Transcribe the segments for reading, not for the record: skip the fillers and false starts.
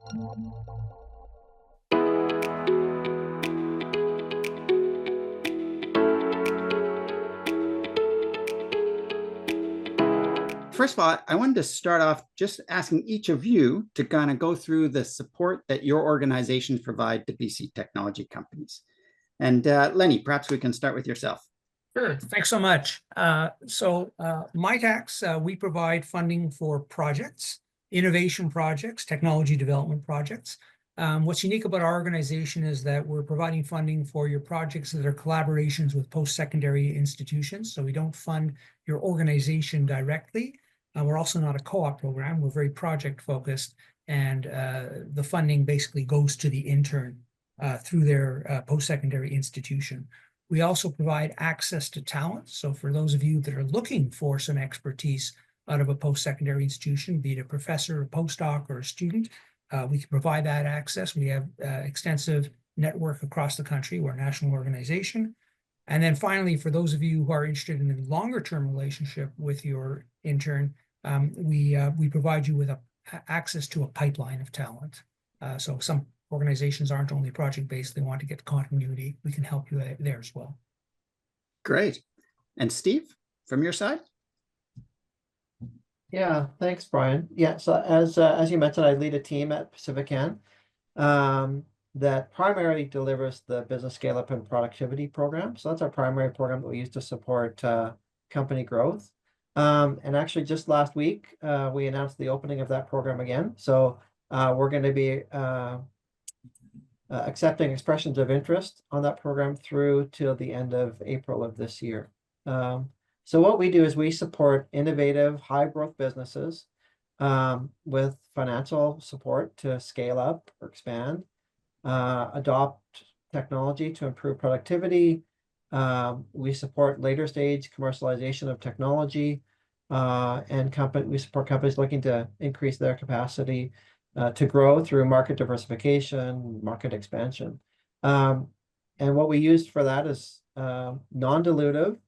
First of all, I wanted to start off just asking each of you to kind of go through the support that your organizations provide to BC technology companies. And Lenny, perhaps we can start with yourself. Sure, thanks so much. Mitacs, we provide funding for projects, innovation projects, technology development projects. What's unique about our organization is that we're providing funding for your projects that are collaborations with post-secondary institutions. So we don't fund your organization directly. We're also not a co-op program. We're very project focused, and the funding basically goes to the intern through their post-secondary institution. We also provide access to talent. So for those of you that are looking for some expertise out of a post-secondary institution, be it a professor, a postdoc, or a student, we can provide that access. We have extensive network across the country. We're a national organization. And then finally, for those of you who are interested in a longer-term relationship with your intern, we provide you with access to a pipeline of talent. So some organizations aren't only project-based, they want to get continuity. We can help you there as well. Great. And Steve, from your side? Yeah, thanks, Brian. Yeah, so as you mentioned, I lead a team at PacifiCan that primarily delivers the business scale-up and productivity program. So that's our primary program that we use to support company growth. And actually just last week, we announced the opening of that program again. So we're going to be accepting expressions of interest on that program through till the end of April of this year. So what we do is we support innovative, high-growth businesses with financial support to scale up or expand, adopt technology to improve productivity. We support later-stage commercialization of technology, and we support companies looking to increase their capacity to grow through market diversification, market expansion. And what we used for that is non-dilutive,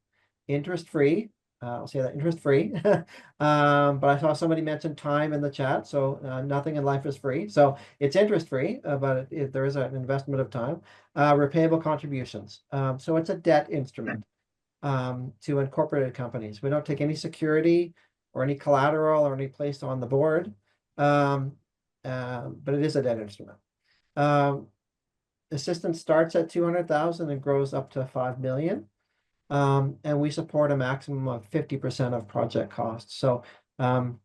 interest-free. I'll say that interest-free. But I saw somebody mention time in the chat, so nothing in life is free. So it's interest-free, but there is an investment of time. Repayable contributions. So it's a debt instrument to incorporated companies. We don't take any security or any collateral or any place on the board. But it is a debt instrument. Assistance starts at 200,000 and grows up to 5 million. And we support a maximum of 50% of project costs. So all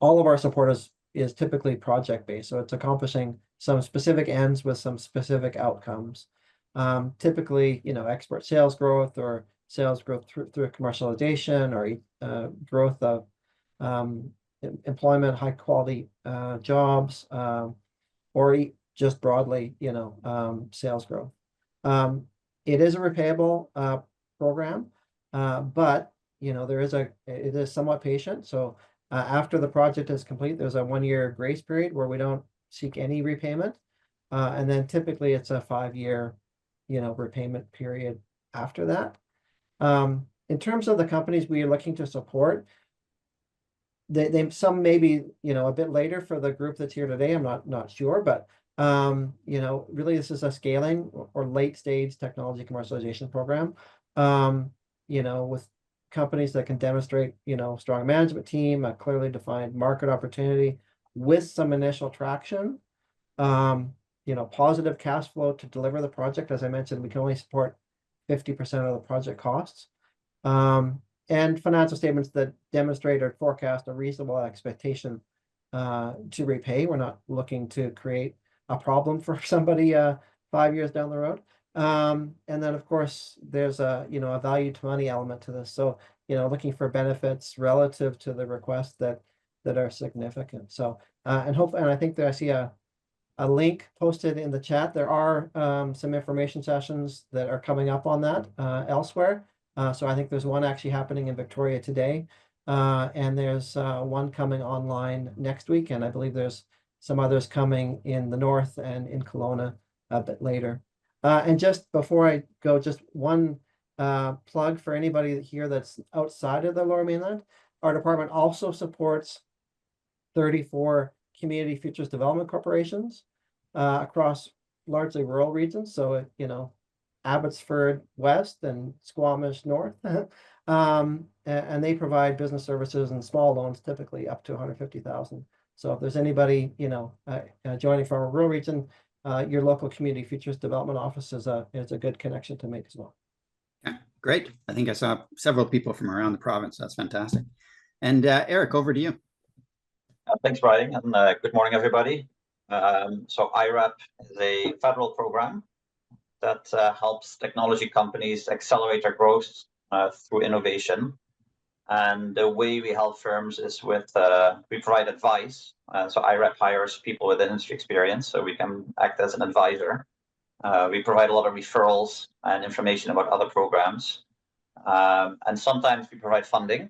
of our support is typically project-based. So it's accomplishing some specific ends with some specific outcomes. Typically, expert sales growth or sales growth through commercialization or growth of employment, high quality jobs, or just broadly, sales growth. It is a repayable program, but it is somewhat patient. So after the project is complete, there's a 1-year grace period where we don't seek any repayment, and then typically it's a 5-year, repayment period after that. In terms of the companies we are looking to support, some may be a bit later for the group that's here today. I'm not sure, but really this is a scaling or late stage technology commercialization program. With companies that can demonstrate strong management team, a clearly defined market opportunity with some initial traction, positive cash flow to deliver the project. As I mentioned, we can only support 50% of the project costs. And financial statements that demonstrate or forecast a reasonable expectation to repay. We're not looking to create a problem for somebody 5 years down the road. And then, of course, there's a value to money element to this. So, looking for benefits relative to the requests that are significant. So, and I think that I see a link posted in the chat. There are some information sessions that are coming up on that elsewhere. So I think there's one actually happening in Victoria today, and there's one coming online next week, and I believe there's some others coming in the north and in Kelowna a bit later. And just before I go, just one plug for anybody here that's outside of the Lower Mainland. Our department also supports 34 community futures development corporations across largely rural regions. So, Abbotsford West and Squamish North. And they provide business services and small loans, typically up to 150,000. So if there's anybody, joining from a rural region, your local community futures development office is a good connection to make as well. Yeah, great. I think I saw several people from around the province. That's fantastic. And Erik, over to you. Thanks, Brian, and good morning, everybody. So IRAP is a federal program that helps technology companies accelerate their growth through innovation. And the way we help firms is with, we provide advice. So IRAP hires people with industry experience, so we can act as an advisor. We provide a lot of referrals and information about other programs. And sometimes we provide funding.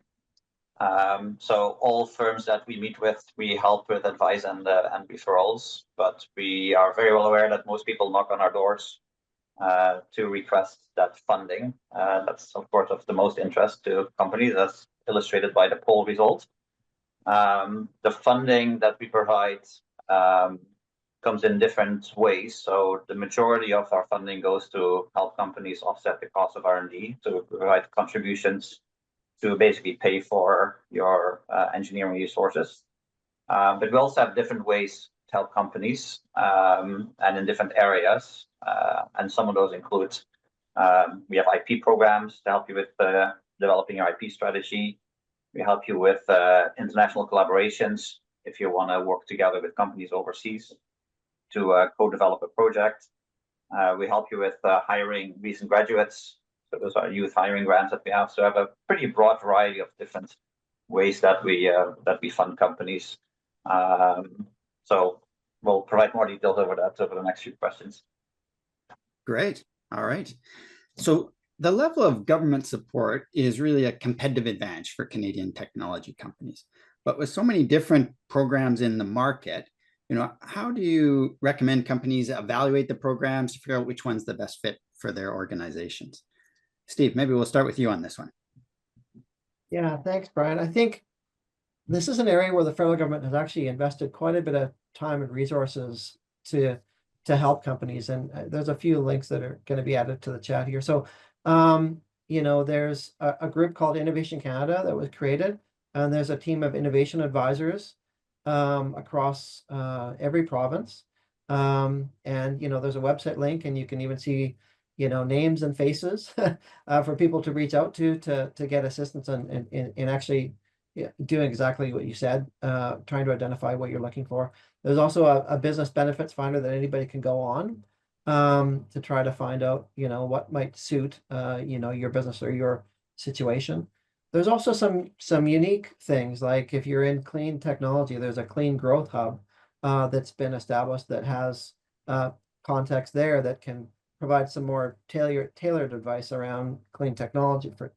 So all firms that we meet with, we help with advice and referrals, but we are very well aware that most people knock on our doors to request that funding. That's of course of the most interest to companies, as illustrated by the poll result. The funding that we provide comes in different ways. So the majority of our funding goes to help companies offset the cost of R&D, to provide contributions to basically pay for your engineering resources. But we also have different ways to help companies and in different areas. And some of those include, we have IP programs to help you with developing your IP strategy. We help you with international collaborations if you want to work together with companies overseas to co-develop a project. We help you with hiring recent graduates. So those are youth hiring grants that we have. So I have a pretty broad variety of different ways that we fund companies. So we'll provide more details over that over the next few questions. Great. All right. So the level of government support is really a competitive advantage for Canadian technology companies. But with so many different programs in the market, how do you recommend companies evaluate the programs to figure out which one's the best fit for their organizations? Steve, maybe we'll start with you on this one. Yeah, thanks, Brian. I think this is an area where the federal government has actually invested quite a bit of time and resources to help companies. And there's a few links that are going to be added to the chat here. So, there's a group called Innovation Canada that was created, and there's a team of innovation advisors across every province. And, there's a website link, and you can even see names and faces for people to reach out to get assistance in actually doing exactly what you said, trying to identify what you're looking for. There's also a business benefits finder that anybody can go on to try to find out, what might suit, your business or your situation. There's also some unique things, like if you're in clean technology, there's a clean growth hub that's been established that has context there that can provide some more tailored advice around clean technology for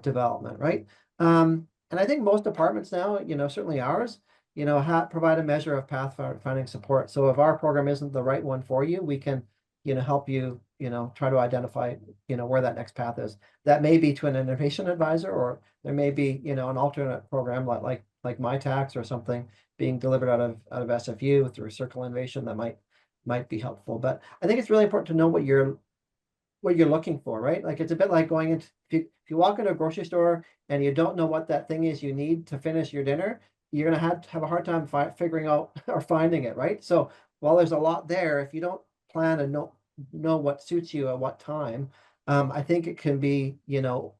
development, right? And I think most departments now, certainly ours, provide a measure of pathfinding support. So if our program isn't the right one for you, we can, help you, try to identify, where that next path is. That may be to an innovation advisor, or there may be, an alternate program like Mitacs or something being delivered out of SFU through Circle Innovation that might be helpful. But I think it's really important to know what you're looking for, right? Like it's a bit like going into, if you walk into a grocery store and you don't know what that thing is you need to finish your dinner, you're going to have a hard time figuring out or finding it, right? So while there's a lot there, if you don't plan and know what suits you at what time, I think it can be,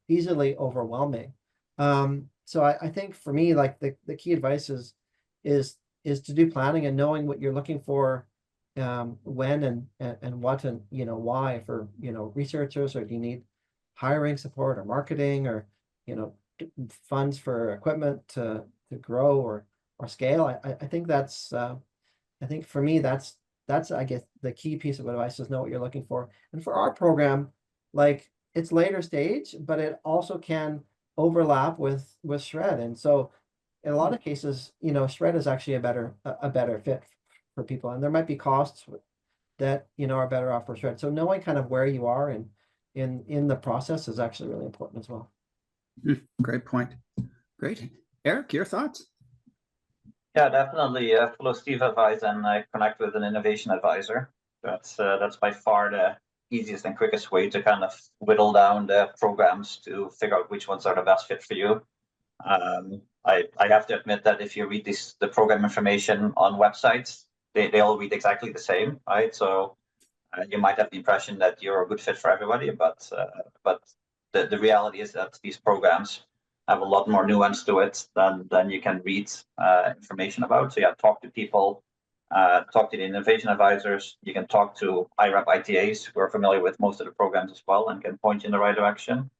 easily overwhelming. So I think for me, like the key advice is to do planning and knowing what you're looking for, when and what and why for researchers, or do you need hiring support or marketing or funds for equipment to grow or scale. I think that's I think for me that's I guess the key piece of advice is know what you're looking for. And for our program, like it's later stage, but it also can overlap with SHRED. And so in a lot of cases, SHRED is actually a better fit for people, and there might be costs that are better off for SHRED. So knowing kind of where you are in the process is actually really important as well. Great point. Great. Erik, your thoughts? Yeah, definitely follow Steve's advice and connect with an innovation advisor. That's by far the easiest and quickest way to kind of whittle down the programs to figure out which ones are the best fit for you. I have to admit that if you read the program information on websites, they all read exactly the same, right? So you might have the impression that you're a good fit for everybody, but the reality is that these programs have a lot more nuance to it than you can read information about. So yeah, talk to people, talk to the innovation advisors. You can talk to IRAP ITAs who are familiar with most of the programs as well and can point you in the right direction.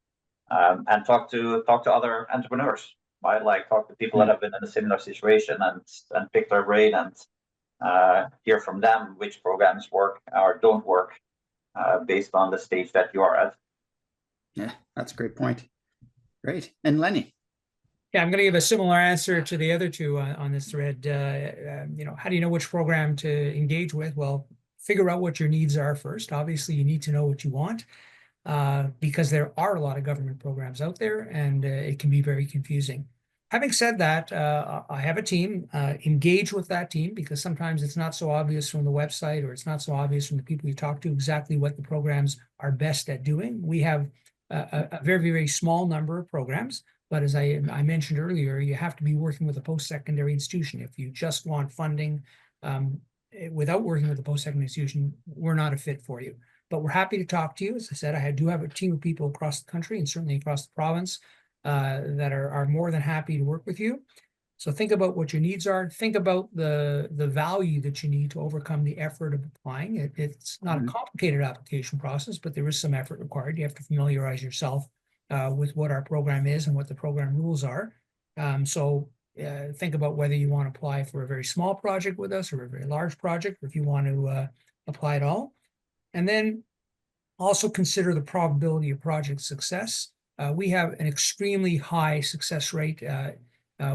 And talk to other entrepreneurs, right? Like talk to people that have been in a similar situation and pick their brain and hear from them which programs work or don't work based on the stage that you are at. Yeah, that's a great point. Great. And Lenny? Yeah, I'm going to give a similar answer to the other two on this thread. How do you know which program to engage with? Well, figure out what your needs are first. Obviously, you need to know what you want because there are a lot of government programs out there and it can be very confusing. Having said that, I have a team. Engage with that team because sometimes it's not so obvious from the website or it's not so obvious from the people you talk to exactly what the programs are best at doing. We have a very, very small number of programs. But as I mentioned earlier, you have to be working with a post-secondary institution. If you just want funding without working with a post-secondary institution, we're not a fit for you. But we're happy to talk to you. As I said, I do have a team of people across the country and certainly across the province that are more than happy to work with you. So think about what your needs are. Think about the value that you need to overcome the effort of applying. It's not a complicated application process, but there is some effort required. You have to familiarize yourself with what our program is and what the program rules are. So think about whether you want to apply for a very small project with us or a very large project, or if you want to apply at all. And then also consider the probability of project success. We have an extremely high success rate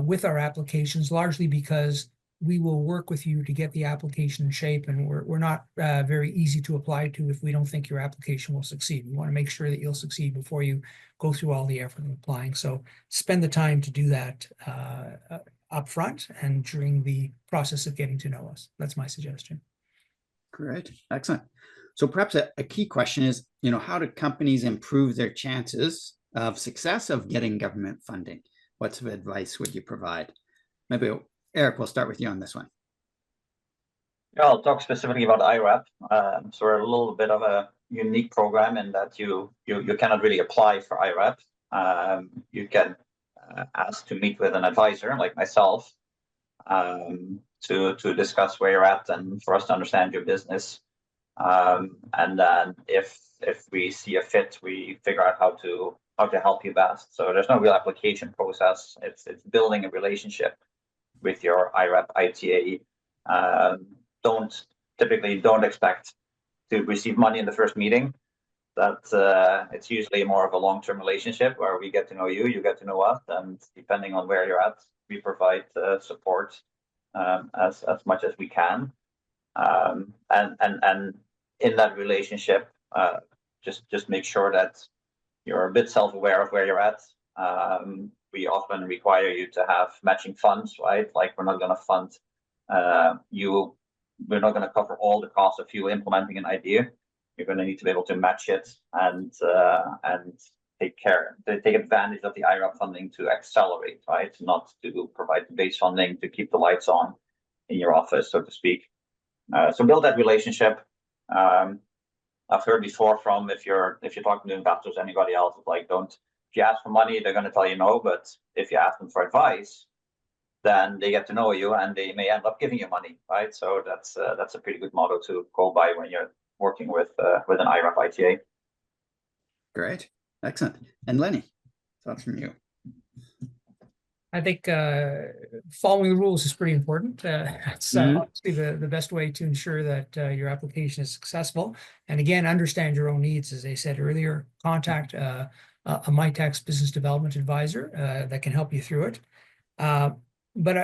with our applications, largely because we will work with you to get the application in shape, and we're not very easy to apply to if we don't think your application will succeed. We want to make sure that you'll succeed before you go through all the effort of applying. So spend the time to do that upfront and during the process of getting to know us. That's my suggestion. Great, excellent. So perhaps a key question is, how do companies improve their chances of success of getting government funding? What sort of advice would you provide? Maybe Erik, we'll start with you on this one. Yeah, I'll talk specifically about IRAP. So we're a little bit of a unique program in that you cannot really apply for IRAP. You can ask to meet with an advisor like myself to discuss where you're at and for us to understand your business. And then if we see a fit, we figure out how to help you best. So there's no real application process. It's building a relationship with your IRAP ITA. Don't expect to receive money in the first meeting. That it's usually more of a long-term relationship where we get to know you, you get to know us, and depending on where you're at, we provide support as much as we can. And in that relationship, just make sure that you're a bit self-aware of where you're at. We often require you to have matching funds, right? Like we're not going to fund you. We're not going to cover all the costs of you implementing an idea. You're going to need to be able to match it and take advantage of the IRAP funding to accelerate, right? Not to provide the base funding to keep the lights on in your office, so to speak. So build that relationship. I've heard before from if you're talking to investors, anybody else, it's like if you ask for money, they're going to tell you no. But if you ask them for advice, then they get to know you and they may end up giving you money, right? So that's a pretty good model to go by when you're working with an IRAP ITA. Great, excellent. And Lenny, thoughts from you? I think following the rules is pretty important. It's obviously the best way to ensure that your application is successful. And again, understand your own needs. As I said earlier, contact a Mitacs business development advisor that can help you through it. But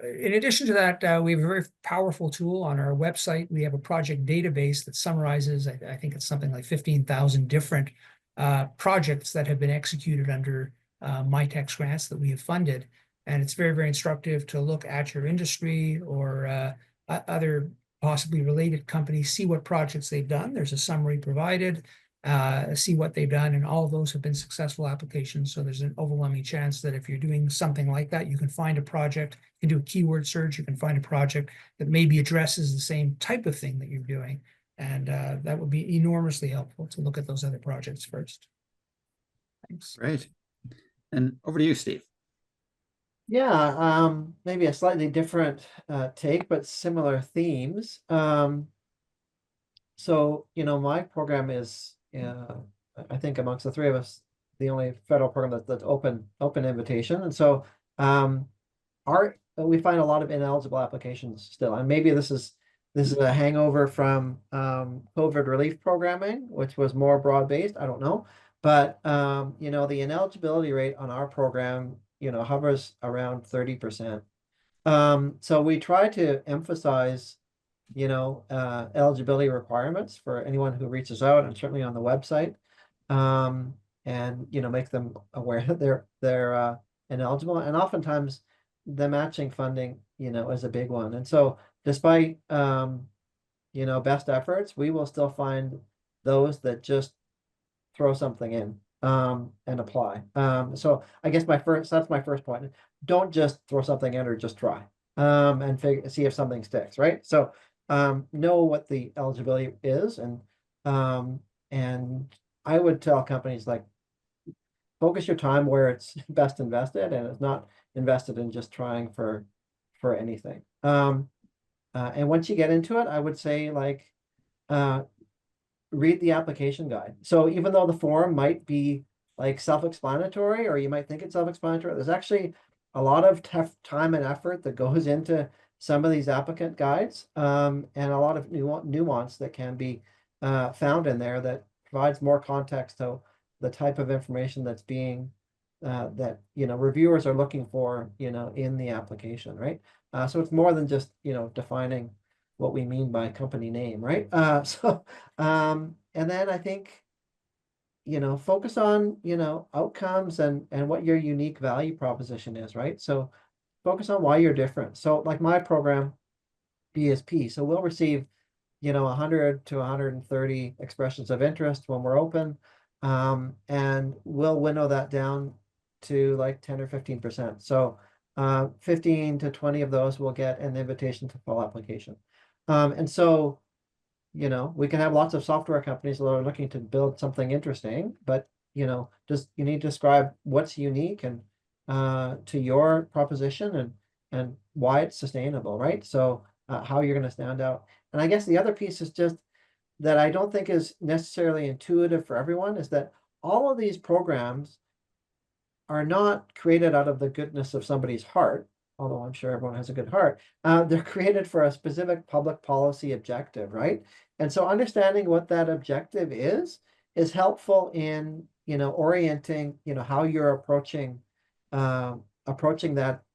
in addition to that, we have a very powerful tool on our website. We have a project database that summarizes, I think it's something like 15,000 different projects that have been executed under Mitacs grants that we have funded. And it's very, very instructive to look at your industry or other possibly related companies, see what projects they've done. There's a summary provided, see what they've done, and all of those have been successful applications. So there's an overwhelming chance that if you're doing something like that, you can find a project, you can do a keyword search, you can find a project that maybe addresses the same type of thing that you're doing. And that would be enormously helpful to look at those other projects first. Thanks. Great. And over to you, Steve. Yeah, maybe a slightly different take, but similar themes. So, my program is, I think amongst the three of us, the only federal program that's open invitation. And so we find a lot of ineligible applications still. And maybe this is a hangover from COVID relief programming, which was more broad-based. I don't know. But, the ineligibility rate on our program, hovers around 30%. So we try to emphasize, eligibility requirements for anyone who reaches out, and certainly on the website, and, make them aware that they're ineligible. And oftentimes the matching funding, is a big one. And so despite, best efforts, we will still find those that just throw something in and apply. So I guess that's my first point. Don't just throw something in or just try and see if something sticks, right? So know what the eligibility is, and I would tell companies, like, focus your time where it's best invested, and it's not invested in just trying for anything. And once you get into it, I would say, like, read the application guide. So even though the form might be like self-explanatory, or you might think it's self-explanatory, there's actually a lot of time and effort that goes into some of these applicant guides, and a lot of nuance that can be found in there that provides more context to the type of information that's being that reviewers are looking for in the application, right? So it's more than just defining what we mean by company name, right? And then I think focus on outcomes and what your unique value proposition is, right? So focus on why you're different. So like my program, BSP, so we'll receive 100 to 130 expressions of interest when we're open, and we'll winnow that down to like 10 or 15%. So 15 to 20 of those will get an invitation to full application. And so we can have lots of software companies that are looking to build something interesting, but you need to describe what's unique and to your proposition and why it's sustainable, right? So how you're going to stand out. And I guess the other piece is just that I don't think is necessarily intuitive for everyone, is that all of these programs are not created out of the goodness of somebody's heart, although I'm sure everyone has a good heart. They're created for a specific public policy objective, right? And so understanding what that objective is helpful in orienting how you're approaching that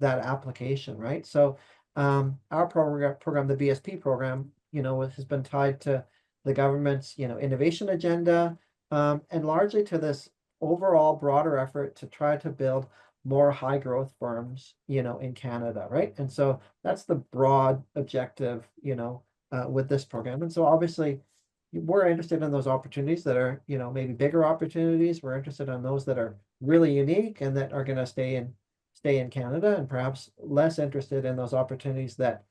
application, right? So our program, the BSP program, has been tied to the government's innovation agenda, and largely to this overall broader effort to try to build more high growth firms, in Canada, right? And so that's the broad objective, with this program. And so obviously we're interested in those opportunities that are, maybe bigger opportunities. We're interested in those that are really unique and that are going to stay in Canada, and perhaps less interested in those opportunities that,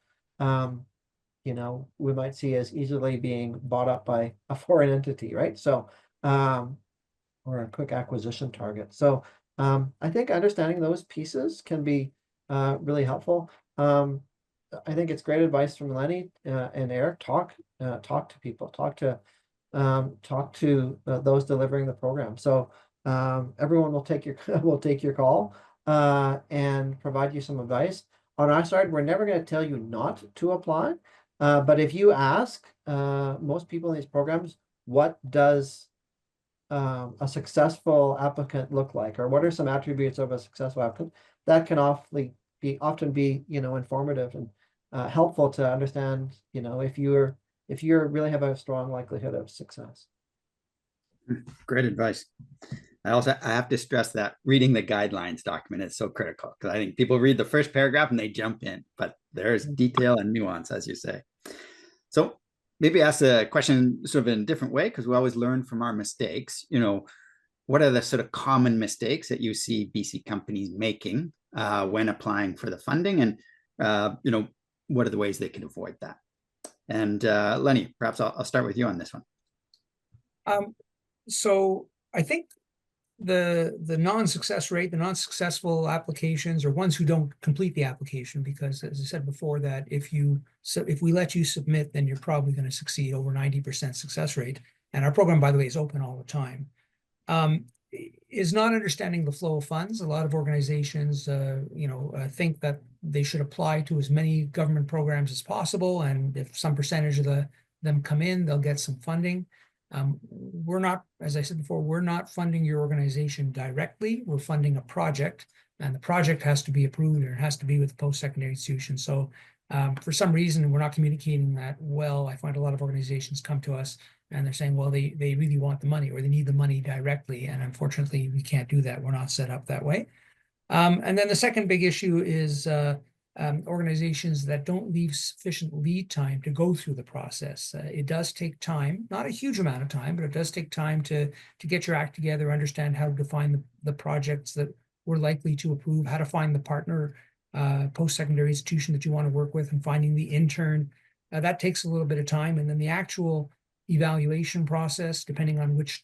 we might see as easily being bought up by a foreign entity, right? So, or a quick acquisition target. So I think understanding those pieces can be really helpful. I think it's great advice from Lenny and Erik. Talk to people. Talk to those delivering the program. So everyone will take your call and provide you some advice. On our side, we're never going to tell you not to apply, but if you ask most people in these programs, what does a successful applicant look like, or what are some attributes of a successful applicant, that can often be informative and helpful to understand if you really have a strong likelihood of success. Great advice. I have to stress that reading the guidelines document is so critical, because I think people read the first paragraph and they jump in, but there's detail and nuance, as you say. So maybe ask a question sort of in a different way, because we always learn from our mistakes. What are the sort of common mistakes that you see BC companies making when applying for the funding, and what are the ways they can avoid that? And Lenny, perhaps I'll start with you on this one. So I think the non-success rate, the non-successful applications, or ones who don't complete the application, because as I said before, that if we let you submit, then you're probably going to succeed, over 90% success rate. And our program, by the way, is open all the time. Is not understanding the flow of funds. A lot of organizations, think that they should apply to as many government programs as possible, and if some percentage of them come in, they'll get some funding. We're not, as I said before, we're not funding your organization directly. We're funding a project, and the project has to be approved, or it has to be with the post-secondary institution. So for some reason, we're not communicating that well. I find a lot of organizations come to us and they're saying, well, they really want the money, or they need the money directly. And unfortunately, we can't do that. We're not set up that way. And then the second big issue is organizations that don't leave sufficient lead time to go through the process. It does take time, not a huge amount of time, but it does take time to get your act together, understand how to define the projects that we're likely to approve, how to find the partner post-secondary institution that you want to work with, and finding the intern. That takes a little bit of time. And then the actual evaluation process, depending on which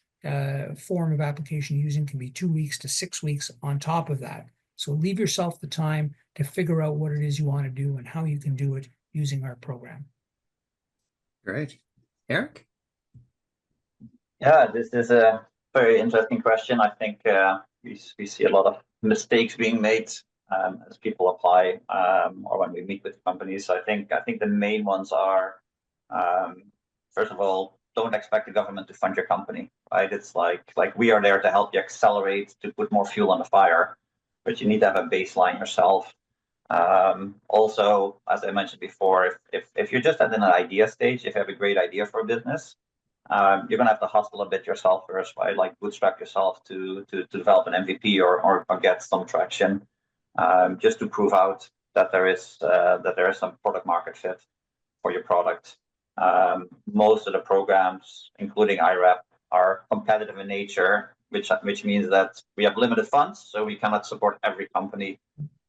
form of application you're using, can be 2 weeks to 6 weeks on top of that. So leave yourself the time to figure out what it is you want to do and how you can do it using our program. Great. Erik? Yeah, this is a very interesting question. I think we see a lot of mistakes being made as people apply or when we meet with companies. I think the main ones are, first of all, don't expect the government to fund your company, right? It's like we are there to help you accelerate, to put more fuel on the fire, but you need to have a baseline yourself. Also, as I mentioned before, if you're just at an idea stage, if you have a great idea for a business, you're gonna have to hustle a bit yourself first, right? Like bootstrap yourself to develop an MVP or get some traction, just to prove out that there is some product market fit for your product. Most of the programs, including IRAP, are competitive in nature, which means that we have limited funds, so we cannot support every company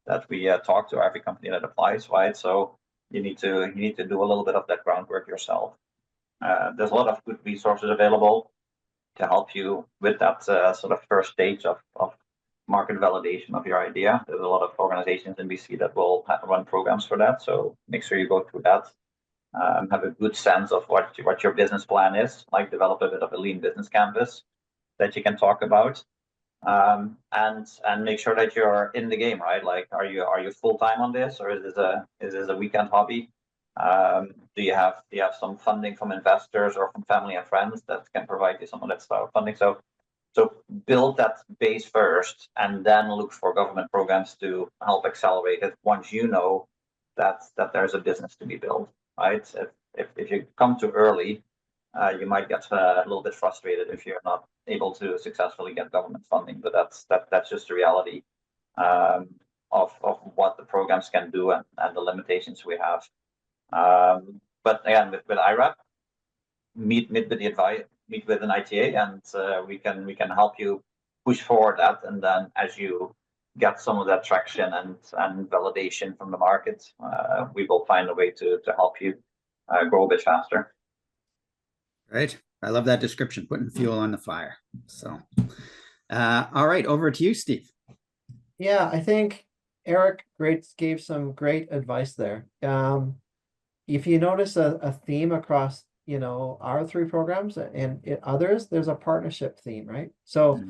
that we talk to, every company that applies, right? So you need to do a little bit of that groundwork yourself. There's a lot of good resources available to help you with that sort of first stage of market validation of your idea. There's a lot of organizations in BC that will run programs for that, so make sure you go through that. Have a good sense of what your business plan is, like develop a bit of a lean business canvas that you can talk about, and make sure that you're in the game, right? Like, are you full time on this, or is this a weekend hobby? Do you have some funding from investors or from family and friends that can provide you some of that style of funding? So build that base first, and then look for government programs to help accelerate it once you know that there's a business to be built. Right? If you come too early, you might get a little bit frustrated if you're not able to successfully get government funding. But that's just the reality of what the programs can do and the limitations we have. But again, with IRAP, meet with an ITA, and we can help you push forward that. And then as you get some of that traction and validation from the market, we will find a way to help you grow a bit faster. Right. I love that description, putting fuel on the fire. So, all right, over to you, Steve. Yeah, I think Erik gave some great advice there. If you notice a theme across, our 3 programs and others, there's a partnership theme, right? So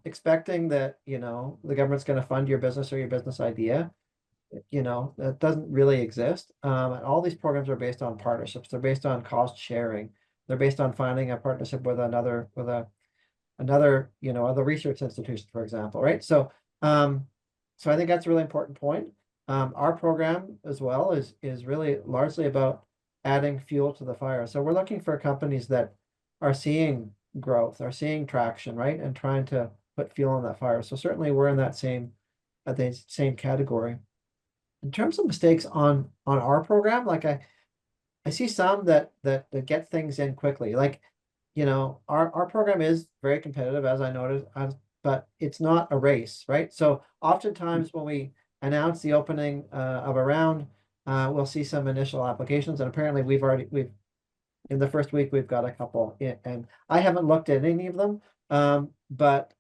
expecting that, the government's going to fund your business or your business idea, that doesn't really exist. And all these programs are based on partnerships. They're based on cost sharing. They're based on finding a partnership with another other research institution, for example, right? So I think that's a really important point. Our program as well is really largely about adding fuel to the fire. So we're looking for companies that are seeing growth, are seeing traction, right, and trying to put fuel on that fire. So certainly we're in that same category. In terms of mistakes on our program, like I see some that get things in quickly. Like, our program is very competitive, as I noted, but it's not a race, right? So oftentimes when we announce the opening of a round, we'll see some initial applications, and apparently we've in the first week we've got a couple in, and I haven't looked at any of them. But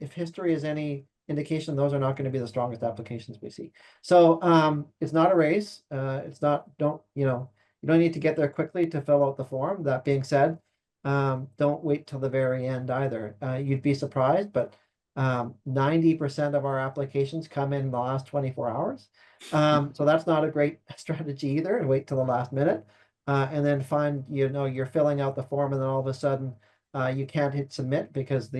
if history is any indication, those are not going to be the strongest applications we see. So it's not a race. It's not, you don't need to get there quickly to fill out the form. That being said, don't wait till the very end either. You'd be surprised, but 90% of our applications come in the last 24 hours. So that's not a great strategy either, and wait till the last minute. And then find, you're filling out the form, and then all of a sudden you can't hit submit because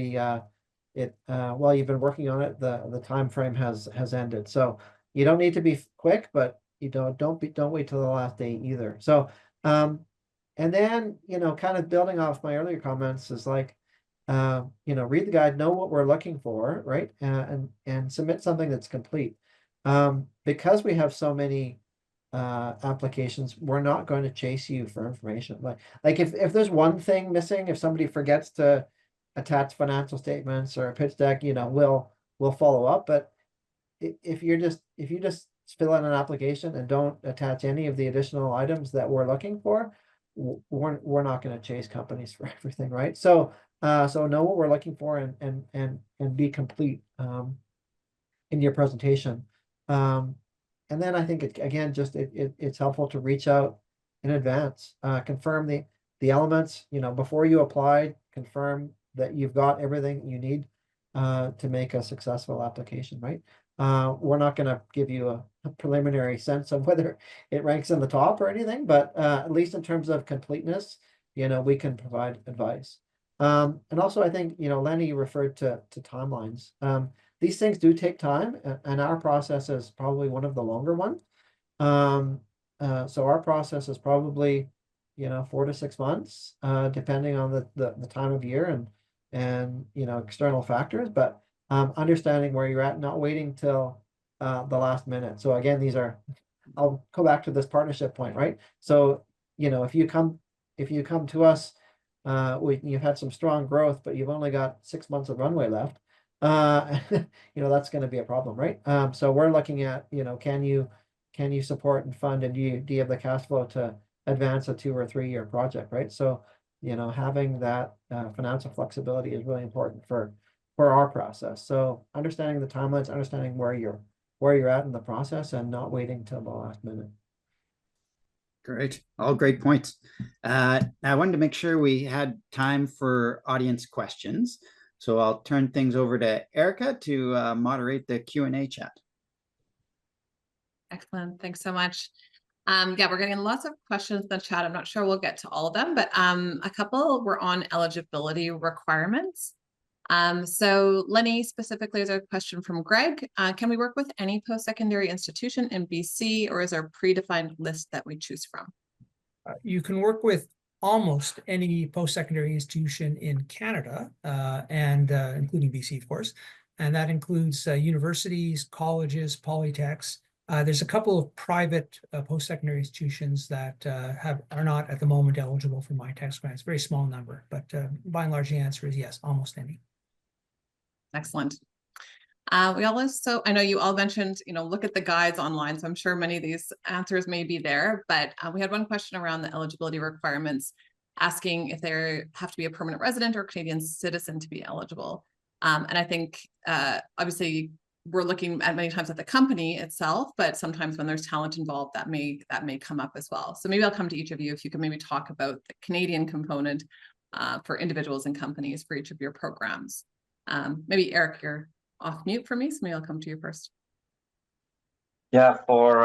while you've been working on it, the time frame has ended. So you don't need to be quick, but don't wait till the last day either. So and then kind of building off my earlier comments is like read the guide, know what we're looking for, right, and submit something that's complete. Because we have so many applications, we're not going to chase you for information. Like if there's one thing missing, if somebody forgets to attach financial statements or a pitch deck, we'll follow up. But if you just fill out an application and don't attach any of the additional items that we're looking for, we're not going to chase companies for everything, right? So know what we're looking for and be complete in your presentation. And then I think it's helpful to reach out in advance, confirm the elements, before you apply, confirm that you've got everything you need to make a successful application, right? We're not going to give you a preliminary sense of whether it ranks in the top or anything, but at least in terms of completeness, we can provide advice. And also I think, Lenny referred to timelines. These things do take time, and our process is probably one of the longer ones. So our process is probably, 4 to 6 months, depending on the time of year and external factors, but understanding where you're at, not waiting till the last minute. So again, I'll go back to this partnership point, right? So, if you come to us, you've had some strong growth, but you've only got 6 months of runway left, that's going to be a problem, right? So we're looking at, can you support and fund, and do you have the cash flow to advance a 2 or 3 year project, right? So, having that financial flexibility is really important for our process. So understanding the timelines, understanding where you're at in the process, and not waiting till the last minute. Great. All great points. I wanted to make sure we had time for audience questions. So I'll turn things over to Erica to moderate the Q&A chat. Excellent. Thanks so much. Yeah, we're getting lots of questions in the chat. I'm not sure we'll get to all of them, but a couple were on eligibility requirements. So Lenny, specifically, there's a question from Greg. Can we work with any post-secondary institution in BC, or is there a predefined list that we choose from? You can work with almost any post-secondary institution in Canada, and including BC, of course. And that includes universities, colleges, polytechs. There's a couple of private post-secondary institutions that are not at the moment eligible for Mitacs grants. Very small number, but by and large, the answer is yes, almost any. Excellent. We also, I know you all mentioned, look at the guides online. So I'm sure many of these answers may be there, but we had one question around the eligibility requirements, asking if they have to be a permanent resident or Canadian citizen to be eligible. And I think obviously we're looking at many times at the company itself, but sometimes when there's talent involved, that may come up as well. So maybe I'll come to each of you if you can maybe talk about the Canadian component for individuals and companies for each of your programs. Maybe Erik, you're off mute for me, so maybe I'll come to you first. Yeah, for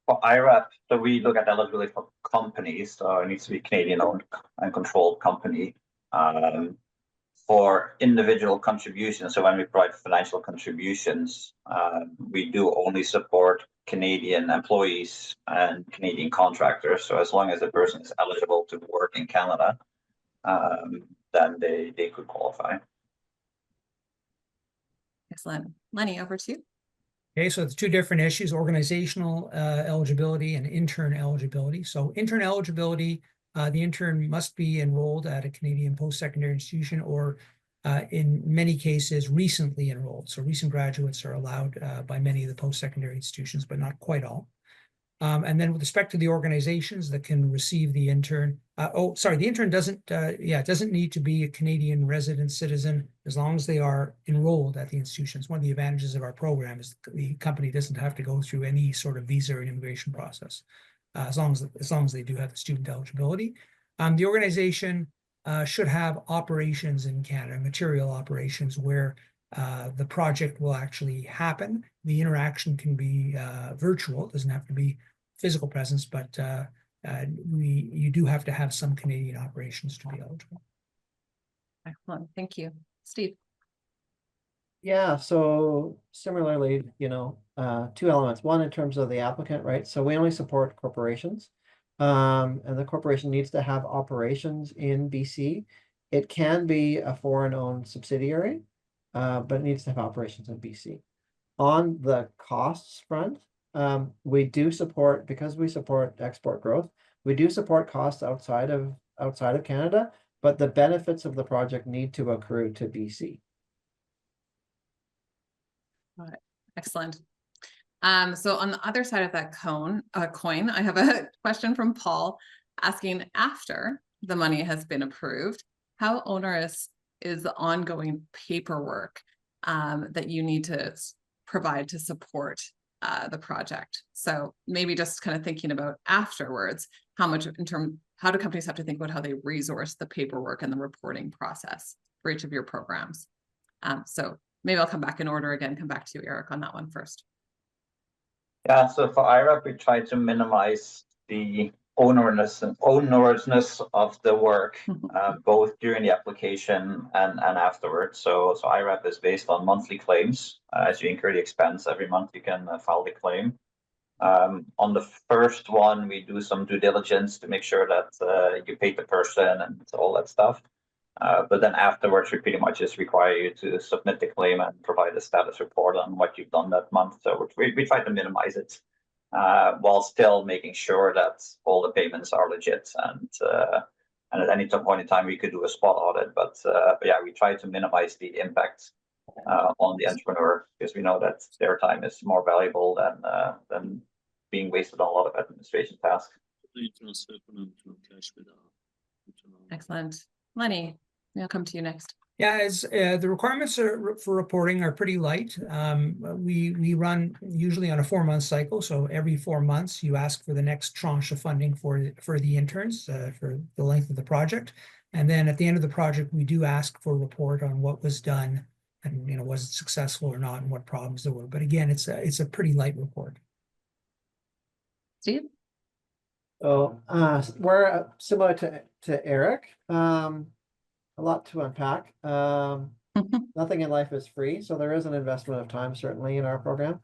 IRAP, so we look at eligibility for companies, so it needs to be Canadian-owned and controlled company. For individual contributions, so when we provide financial contributions, we do only support Canadian employees and Canadian contractors. So as long as the person is eligible to work in Canada, then they could qualify. Excellent. Lenny, over to you. Okay, so it's two different issues, organizational eligibility and intern eligibility. So intern eligibility, the intern must be enrolled at a Canadian post-secondary institution or in many cases recently enrolled. So recent graduates are allowed by many of the post-secondary institutions, but not quite all. And then with respect to the organizations that can receive the intern, the intern doesn't need to be a Canadian resident citizen as long as they are enrolled at the institutions. One of the advantages of our program is the company doesn't have to go through any sort of visa or immigration process, as long as they do have the student eligibility. The organization should have operations in Canada, material operations where the project will actually happen. The interaction can be virtual; it doesn't have to be physical presence, but you do have to have some Canadian operations to be eligible. Excellent. Thank you. Steve. Yeah, so similarly, two elements. One, in terms of the applicant, right? So we only support corporations, and the corporation needs to have operations in BC. It can be a foreign-owned subsidiary, but it needs to have operations in BC. On the costs front, we do support, because we support export growth, we do support costs outside of Canada, but the benefits of the project need to accrue to BC. All right. Excellent. So on the other side of that coin, I have a question from Paul asking, after the money has been approved, how onerous is the ongoing paperwork that you need to provide to support the project? So maybe just kind of thinking about afterwards, how do companies have to think about how they resource the paperwork and the reporting process for each of your programs? So maybe I'll come back in order again, come back to you, Erik, on that one first. Yeah, so for IRAP, we try to minimize the onerousness of the work, both during the application and afterwards. So IRAP is based on monthly claims. As you incur the expense every month, you can file the claim. On the first one, we do some due diligence to make sure that you paid the person and all that stuff. But then afterwards, we pretty much just require you to submit the claim and provide a status report on what you've done that month. So we try to minimize it while still making sure that all the payments are legit. And at any point in time, we could do a spot audit. But yeah, we try to minimize the impact on the entrepreneur, because we know that their time is more valuable than being wasted on a lot of administration tasks. Excellent. Lenny, I'll come to you next. Yeah, as the requirements for reporting are pretty light. We run usually on a 4-month cycle, so every 4 months you ask for the next tranche of funding for the interns for the length of the project, and then at the end of the project we do ask for a report on what was done and was it successful or not and what problems there were. But again, it's a pretty light report. Steve. So we're similar to Erik. A lot to unpack. Nothing in life is free, so there is an investment of time certainly in our program.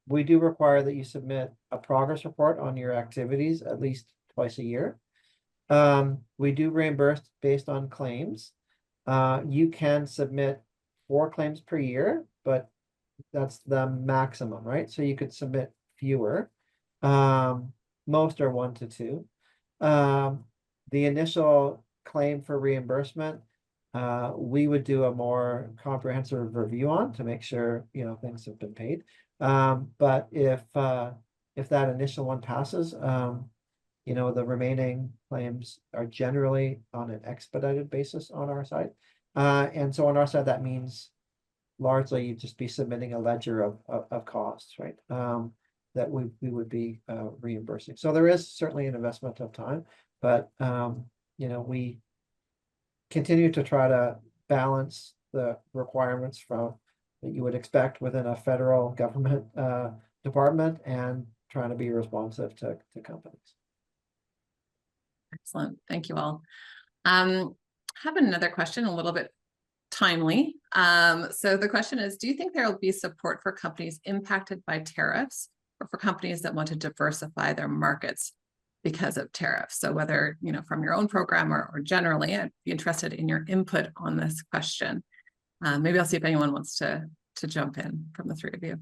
We do require that you submit a progress report on your activities at least twice a year. We do reimburse based on claims. You can submit 4 claims per year, but that's the maximum, right? So you could submit fewer. Most are 1 to 2. The initial claim for reimbursement, we would do a more comprehensive review on to make sure things have been paid. But if that initial one passes, the remaining claims are generally on an expedited basis on our side. And so on our side, that means largely you'd just be submitting a ledger of costs, right? That we would be reimbursing. So there is certainly an investment of time, but we continue to try to balance the requirements that you would expect within a federal government department and trying to be responsive to companies. Excellent. Thank you all. I have another question, a little bit timely. So the question is, do you think there will be support for companies impacted by tariffs or for companies that want to diversify their markets because of tariffs. So whether, you know, from your own program or generally, I'd be interested in your input on this question. Maybe I'll see if anyone wants to jump in from the three of you.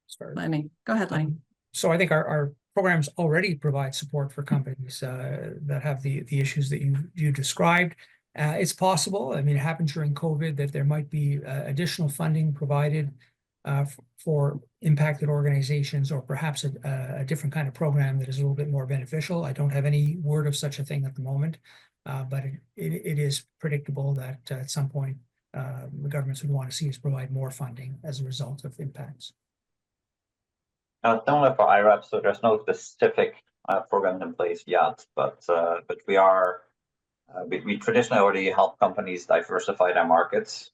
Sorry. Lenny, go ahead, Lenny. So I think our programs already provide support for companies that have the issues that you described. It's possible, I mean, it happened during COVID, that there might be additional funding provided for impacted organizations, or perhaps a different kind of program that is a little bit more beneficial. I don't have any word of such a thing at the moment, but it is predictable that at some point the governments would want to see us provide more funding as a result of impacts. Similar for IRAP, so there's no specific program in place yet, but we are we traditionally already help companies diversify their markets,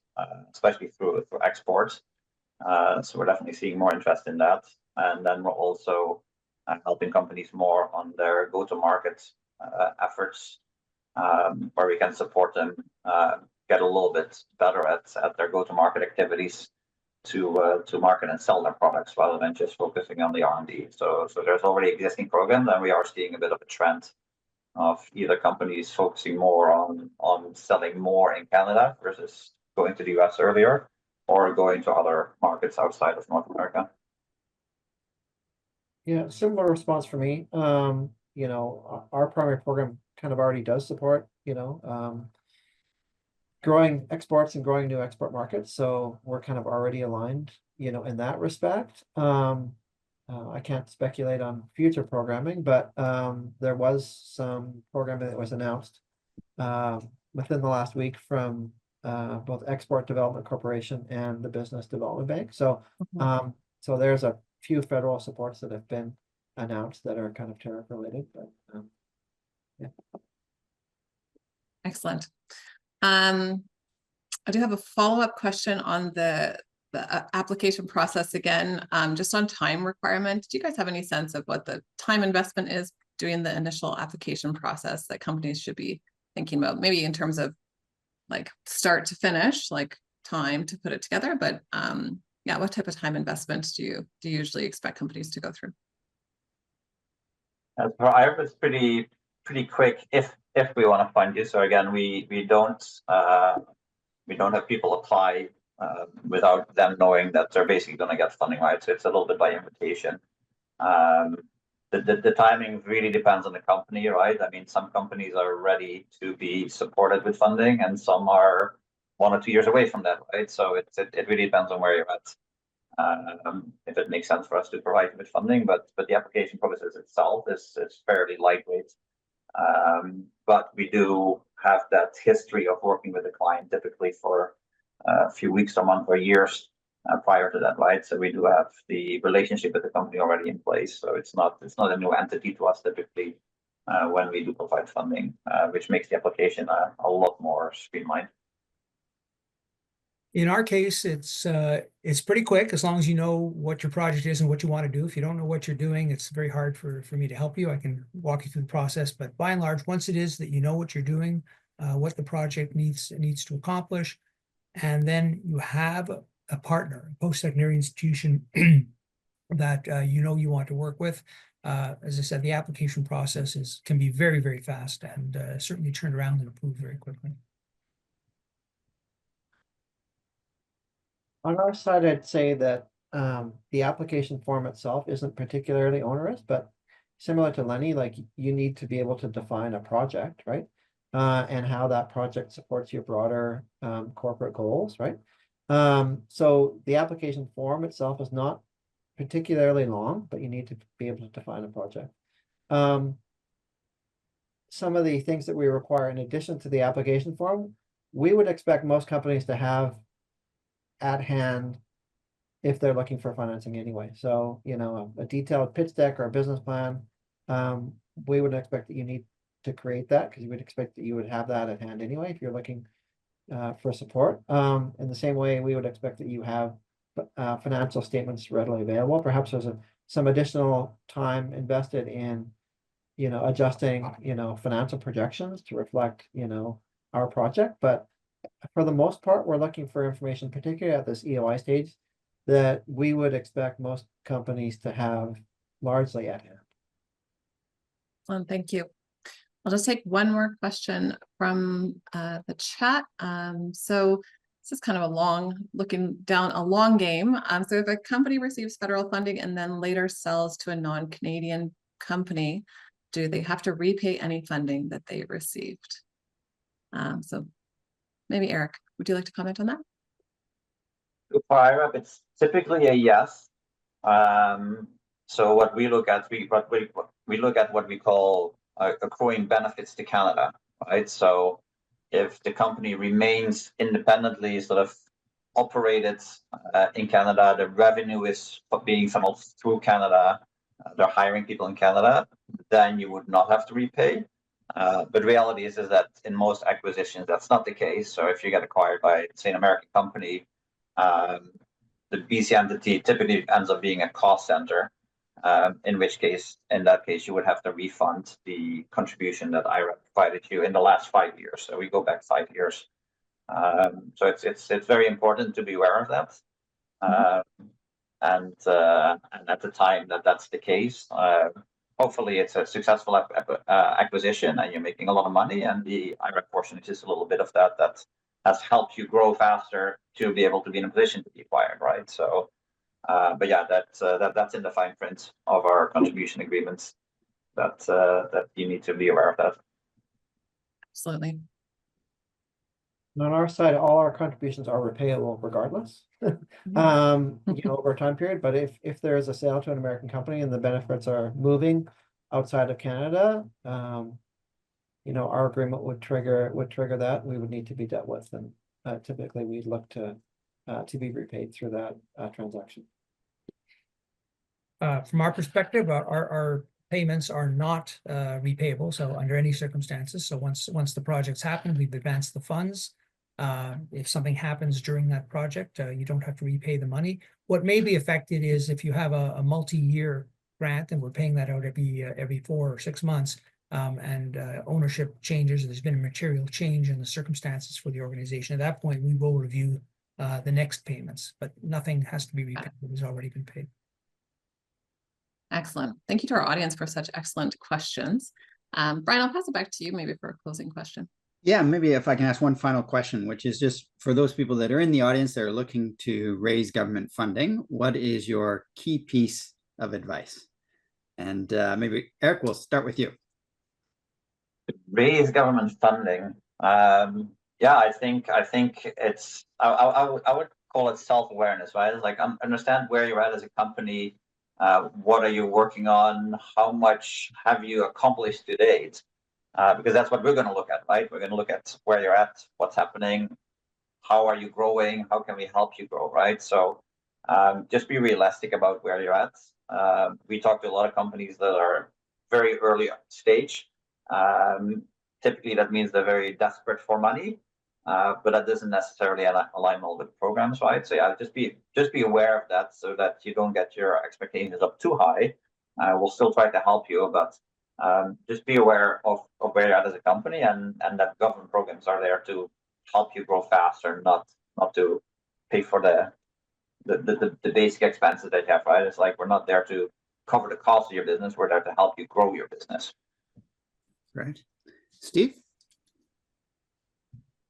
especially through exports. So we're definitely seeing more interest in that, and then we're also helping companies more on their go-to-market efforts, where we can support them get a little bit better at their go-to-market activities to market and sell their products rather than just focusing on the R&D. So there's already existing programs, and we are seeing a bit of a trend of either companies focusing more on selling more in Canada versus going to the US earlier, or going to other markets outside of North America. Yeah, similar response for me. You know, our primary program kind of already does support, you know, growing exports and growing new export markets. So we're kind of already aligned, you know, in that respect. I can't speculate on future programming, but there was some programming that was announced within the last week from both Export Development Corporation and the Business Development Bank. So so there's a few federal supports that have been announced that are kind of tariff related, but yeah. Excellent. I do have a follow-up question on the application process again, just on time requirement. Do you guys have any sense of what the time investment is doing the initial application process that companies should be thinking about? Maybe in terms of like start to finish, like time to put it together, but yeah, what type of time investment do you usually expect companies to go through? For IRAP, it's pretty quick if we want to fund you. So again, we don't have people apply without them knowing that they're basically going to get funding, right? So it's a little bit by invitation. The timing really depends on the company, right? I mean, some companies are ready to be supported with funding, and some are 1 or 2 years away from that, right? So it really depends on where you're at. If it makes sense for us to provide you with funding, but the application process itself is fairly lightweight. But we do have that history of working with the client typically for a few weeks, a month, or years prior to that, right? So we do have the relationship with the company already in place. So it's not a new entity to us typically when we do provide funding, which makes the application a lot more streamlined. In our case, it's pretty quick as long as you know what your project is and what you want to do. If you don't know what you're doing, it's very hard for me to help you. I can walk you through the process, but by and large, once it is that you know what you're doing, what the project needs to accomplish, and then you have a partner, a post-secondary institution that you know you want to work with. As I said, the application process can be very, very fast and certainly turned around and approved very quickly. On our side, I'd say that the application form itself isn't particularly onerous, but similar to Lenny, like you need to be able to define a project, right? And how that project supports your broader corporate goals, right? So the application form itself is not particularly long, but you need to be able to define a project. Some of the things that we require in addition to the application form, we would expect most companies to have at hand if they're looking for financing anyway. So, you know, a detailed pitch deck or a business plan, we would expect that you need to create that, because you would expect that you would have that at hand anyway if you're looking for support. In the same way, we would expect that you have financial statements readily available. Perhaps there's some additional time invested in, you know, adjusting, you know, financial projections to reflect, you know, our project. But for the most part, we're looking for information, particularly at this EOI stage, that we would expect most companies to have largely at hand. Excellent, thank you. I'll just take one more question from the chat. So this is kind of a looking down a long game. So if a company receives federal funding and then later sells to a non-Canadian company, do they have to repay any funding that they received? So maybe Erik, would you like to comment on that? For IRAP, it's typically a yes. So what we look at, we look at what we call accruing benefits to Canada, right? So if the company remains independently sort of operated in Canada, the revenue is being funneled through Canada, they're hiring people in Canada, then you would not have to repay. But reality is that in most acquisitions, that's not the case. So if you get acquired by, say, an American company, the BC entity typically ends up being a cost center, in that case, you would have to refund the contribution that IRAP provided you in the last 5 years. So we go back 5 years. So it's very important to be aware of that. And at the time that's the case, hopefully it's a successful acquisition and you're making a lot of money, and the IRAP portion is just a little bit of that has helped you grow faster to be able to be in a position to be acquired, right? So, but yeah, that's in the fine print of our contribution agreements. That you need to be aware of that. Absolutely. On our side, all our contributions are repayable regardless, over a time period. But if there is a sale to an American company and the benefits are moving outside of Canada, our agreement would trigger that. We would need to be dealt with, and typically we'd look to be repaid through that transaction. From our perspective, our payments are not repayable, so under any circumstances. So once the project's happened, we've advanced the funds. If something happens during that project, you don't have to repay the money. What may be affected is if you have a multi-year grant, and we're paying that out every 4 or 6 months, and ownership changes, there's been a material change in the circumstances for the organization. At that point, we will review the next payments, but nothing has to be repaid. It has already been paid. Excellent. Thank you to our audience for such excellent questions. Brian, I'll pass it back to you maybe for a closing question. Yeah, maybe if I can ask one final question, which is just for those people that are in the audience that are looking to raise government funding, what is your key piece of advice? And maybe Erik, we'll start with you. Raise government funding. Yeah, I think it's I would call it self-awareness, right? It's like understand where you're at as a company. What are you working on? How much have you accomplished to date? Because that's what we're going to look at, right? We're going to look at where you're at, what's happening, how are you growing, how can we help you grow, right? So just be realistic about where you're at. We talk to a lot of companies that are very early stage. Typically, that means they're very desperate for money, but that doesn't necessarily align all with programs, right? So yeah, just be aware of that so that you don't get your expectations up too high. We'll still try to help you, but just be aware of where you're at as a company, and that government programs are there to help you grow faster, not to pay for the basic expenses that you have, right? It's like we're not there to cover the cost of your business. We're there to help you grow your business. Right. Steve?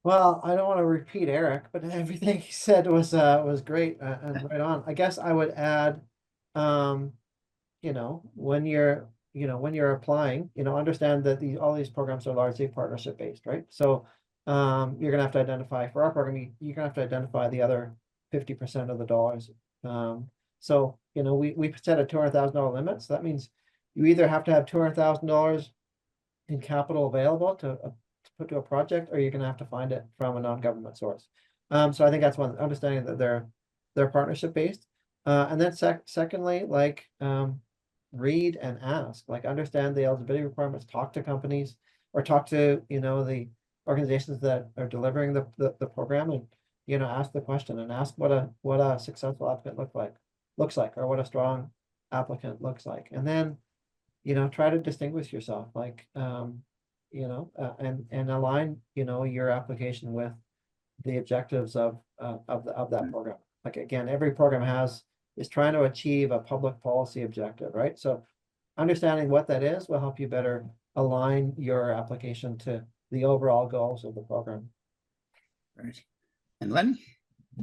Well, I don't want to repeat Erik, but everything he said was great and right on. I guess I would add, when you're applying, understand that all these programs are largely partnership based, right? So you're gonna have to identify, for our program, you're gonna have to identify the other 50% of the dollars. So we set a $200,000 limit. So that means you either have to have $200,000 in capital available to put to a project, or you're gonna have to find it from a non-government source. So I think that's one, understanding that they're partnership based. And then secondly, read and ask, understand the eligibility requirements, talk to companies, or talk to the organizations that are delivering the program, and ask the question, and ask what a successful applicant looks like, or what a strong applicant looks like. And then try to distinguish yourself, and align your application with the objectives of that program. Again, every program is trying to achieve a public policy objective, right? So understanding what that is will help you better align your application to the overall goals of the program. Right. And Lenny?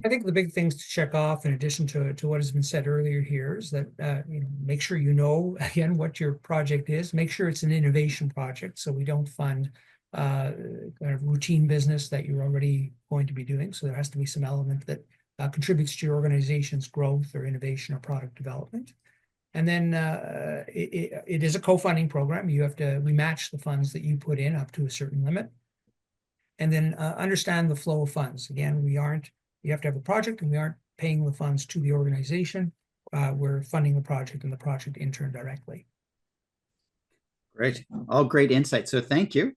I think the big things to check off, in addition to what has been said earlier here, is that make sure you know again what your project is. Make sure it's an innovation project, so we don't fund kind of routine business that you're already going to be doing. So there has to be some element that contributes to your organization's growth or innovation or product development. And then it is a co-funding program. We match the funds that you put in up to a certain limit. And then understand the flow of funds. Again, you have to have a project, and we aren't paying the funds to the organization. We're funding the project and the project intern directly. Great. All great insights. So thank you.